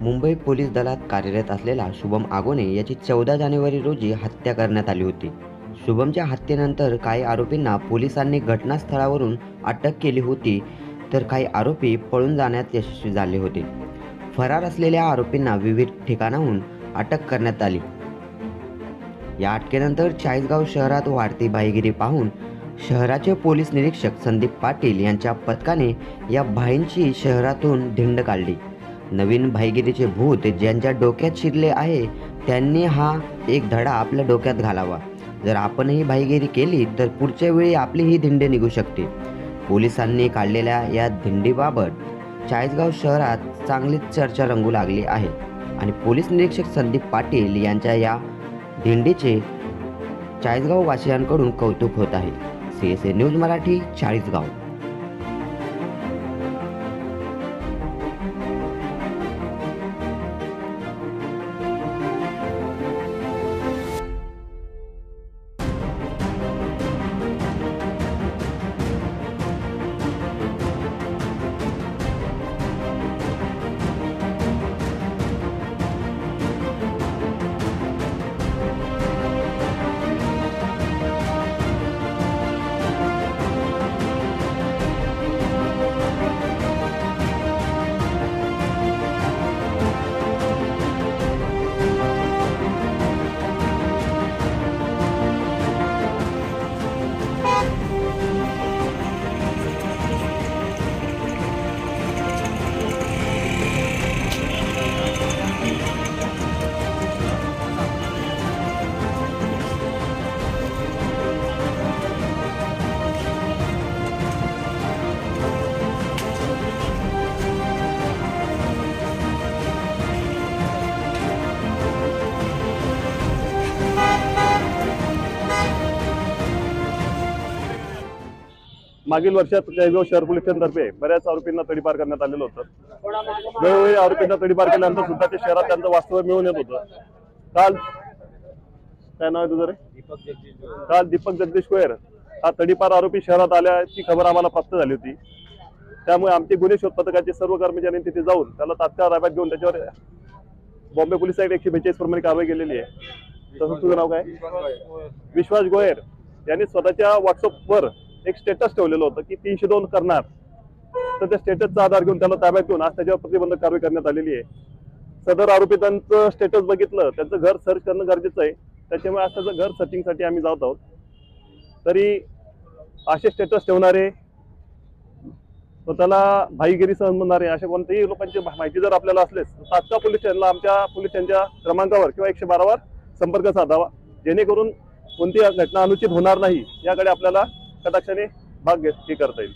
Mumbai police दलात कार्यरत असलेला शुभम आगोने याची 14 जानेवारी रोजी हत्या करण्यात आली होती. शुभमच्या हत्येनंतर काही आरोपींना पोलिसांनी घटनास्थळावरून अटक केली होती, तर काही आरोपी पळून जाण्यात यशस्वी झाले होते. फरार असलेल्या आरोपींना विविध ठिकाणाहून अटक करण्यात आली. या अटकेनंतर चाळीसगाव शहरात वाढती भाईगिरी पाहून शहराचे पोलीस निरीक्षक संदीप पाटील यांच्या पथकाने या भाईंची शहरातून धिंड काढली. नवीन भाईगिरीचे भूत ज्यांच्या डोक्यात शिरले आहे त्यांनी हा एक धडा आपल्या डोक्यात घालावा. जर आपणही भाईगिरी केली तर पुढच्या वेळी आपली ही धिंड निघू शकते. पोलिसांनी काढलेल्या या धिंडीबाबत चाळीसगाव शहरात चांगलीच चर्चा रंगू लागली आहे आणि पोलीस निरीक्षक संदीप पाटील यांच्या या दिंडीचे चाळीसगाव वासियांकडून कौतुक होत आहे. CSA news Marathi, Chalisgaon. मागील वर्षात चाळीसगाव शहर पोलिसांतर्फे बऱ्याच आरोपींना तडीपार करण्यात आलेलं होतं. वेळोवेळी आरोपींना तडीपार केल्यानंतर सुद्धा ते शहरात त्यांचं वास्तव्य मिळून येत होतं. काल काय नाव आहे तुझं रे? काल दीपक जगदीश गोयर हा तडीपार आरोपी शहरात आल्याची खबर आम्हाला प्राप्त झाली होती. त्यामुळे आमचे गुन्हे शोध पथकाचे सर्व कर्मचाऱ्यांनी तिथे जाऊन त्याला तात्काळ ताब्यात घेऊन त्याच्यावर बॉम्बे पोलीस ऍक्ट 142 प्रमाणे कारवाई केलेली आहे. तसंच तुझं नाव काय? विश्वास गोयर यांनी स्वतःच्या व्हॉट्सअपवर एक स्टेटस ठेवलेलं होतं की 302 करणार. तर त्या स्टेटसचा आधार घेऊन त्याला ताब्यात घेऊन आज त्याच्यावर प्रतिबंधक कारवाई करण्यात आलेली आहे. सदर आरोपितांचं स्टेटस बघितलं, त्यांचं घर सर्च करणं गरजेचं आहे. त्याच्यामुळे आज त्याचं घर सर्चिंगसाठी आम्ही जात आहोत. तरी असे स्टेटस ठेवणारे, स्वतःला भाईगिरी सहन करणारे अशा कोणत्याही लोकांची माहिती जर आपल्याला असलेच तात्काळ पोलीस स्टेशनला आमच्या पोलीस स्टेशनच्या क्रमांकावर किंवा 112वर संपर्क साधावा, जेणेकरून कोणती घटना अनुचित होणार नाही याकडे आपल्याला कटाक्षाने भाग घेत करता येईल.